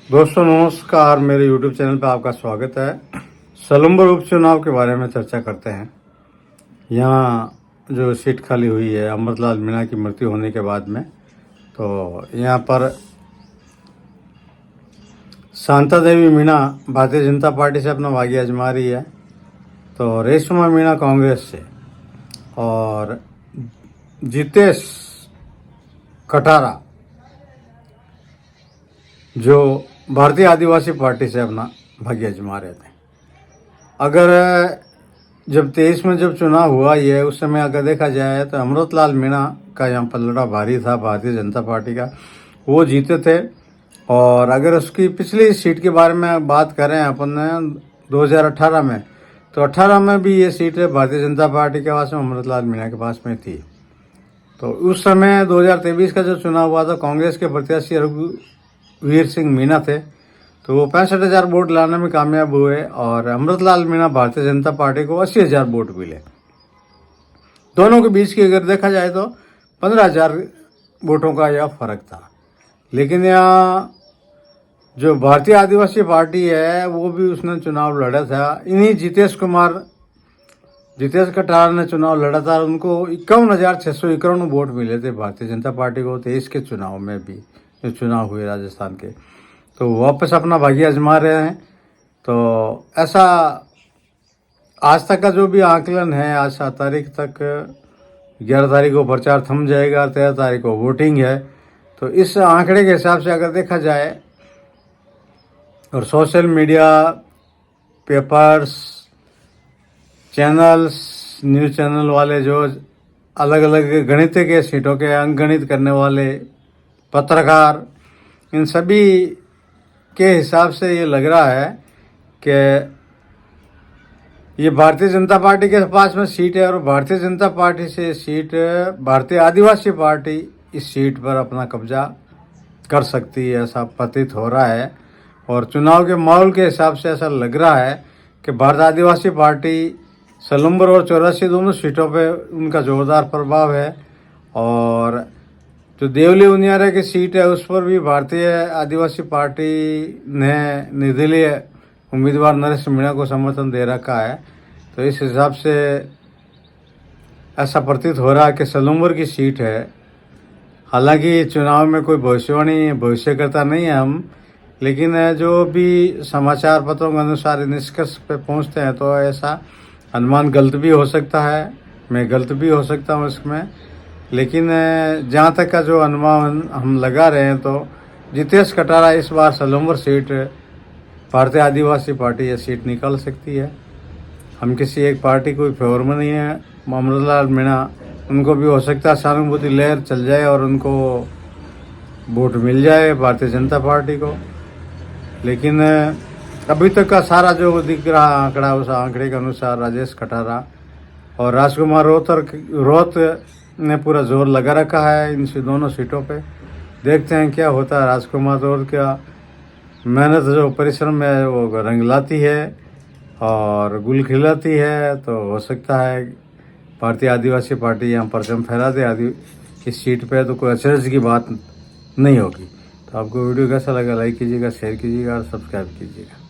दोस्तों नमस्कार, मेरे YouTube चैनल पर आपका स्वागत है। सलूम्बर उपचुनाव के बारे में चर्चा करते हैं। यहाँ जो सीट खाली हुई है अमृतलाल मीणा की मृत्यु होने के बाद में, तो यहाँ पर शांता देवी मीणा भारतीय जनता पार्टी से अपना भाग्य आजमा रही है, तो रेशमा मीणा कांग्रेस से और जितेश कटारा जो भारतीय आदिवासी पार्टी से अपना भाग्य आजमा रहे थे। अगर जब 23 में जब चुनाव हुआ ये उस समय अगर देखा जाए तो अमृतलाल मीणा का यहाँ पलड़ा भारी था भारतीय जनता पार्टी का, वो जीते थे। और अगर उसकी पिछली सीट के बारे में बात करें अपन 2018 में, तो 18 में भी ये सीट भारतीय जनता पार्टी के पास में अमृतलाल मीणा के पास में थी। तो उस समय 2023 का जो चुनाव हुआ था, कांग्रेस के प्रत्याशी रघुवीर सिंह मीणा थे, तो वो 65,000 वोट लाने में कामयाब हुए और अमृतलाल मीणा भारतीय जनता पार्टी को 80,000 वोट मिले। दोनों के बीच की अगर देखा जाए तो 15,000 वोटों का यह फर्क था। लेकिन यहाँ जो भारतीय आदिवासी पार्टी है वो भी उसने चुनाव लड़ा था। इन्हीं जितेश कटारा ने चुनाव लड़ा था। उनको 51,651 वोट मिले थे भारतीय जनता पार्टी को 23 के चुनाव में भी, जो चुनाव हुए राजस्थान के, तो वापस अपना भाग्य आजमा रहे हैं। तो ऐसा आज तक का जो भी आकलन है, आज 7 तारीख तक, 11 तारीख को प्रचार थम जाएगा, 13 तारीख को वोटिंग है। तो इस आंकड़े के हिसाब से अगर देखा जाए और social media, papers, channels, news channel वाले जो अलग अलग गणित के सीटों के अंक गणित करने वाले पत्रकार, इन सभी के हिसाब से ये लग रहा है कि ये भारतीय जनता पार्टी के पास में सीट है और भारतीय जनता पार्टी से सीट भारतीय आदिवासी पार्टी इस सीट पर अपना कब्जा कर सकती है, ऐसा प्रतीत हो रहा है। और चुनाव के माहौल के हिसाब से ऐसा लग रहा है कि भारतीय आदिवासी पार्टी सलूम्बर और 84 दोनों सीटों पे उनका जोरदार प्रभाव है। और जो देवली उनियारे की सीट है उस पर भी भारतीय आदिवासी पार्टी ने निर्दलीय उम्मीदवार नरेश मीणा को समर्थन दे रखा है। तो इस हिसाब से ऐसा प्रतीत हो रहा है कि सलूम्बर की सीट है। हालांकि चुनाव में कोई भविष्यकर्ता नहीं है हम, लेकिन जो भी समाचार पत्रों के अनुसार निष्कर्ष पे पहुंचते हैं तो ऐसा अनुमान गलत भी हो सकता है, मैं गलत भी हो सकता हूँ इसमें। लेकिन जहाँ तक का जो अनुमान हम लगा रहे हैं तो जितेश कटारा इस बार सलूम्बर सीट भारतीय आदिवासी पार्टी ये सीट निकाल सकती है। हम किसी एक पार्टी को फेवर में नहीं है। अमृतलाल मीणा, उनको भी हो सकता है सहानुभूति लहर चल जाए और उनको वोट मिल जाए भारतीय जनता पार्टी को। लेकिन अभी तक का सारा जो दिख रहा आंकड़ा, उस आंकड़े के अनुसार राजेश कटारा और राजकुमार रोत ने पूरा जोर लगा रखा है इन दोनों सीटों पे। देखते हैं क्या होता है। राजकुमार रोत का मेहनत, जो परिश्रम है, वो रंग लाती है और गुल खिलाती है। तो हो सकता है भारतीय आदिवासी पार्टी यहाँ परचम फहरा दे इस सीट पे, तो कोई अचरज की बात नहीं होगी। तो आपको वीडियो कैसा लगा, लाइक कीजिएगा, शेयर कीजिएगा और सब्सक्राइब कीजिएगा।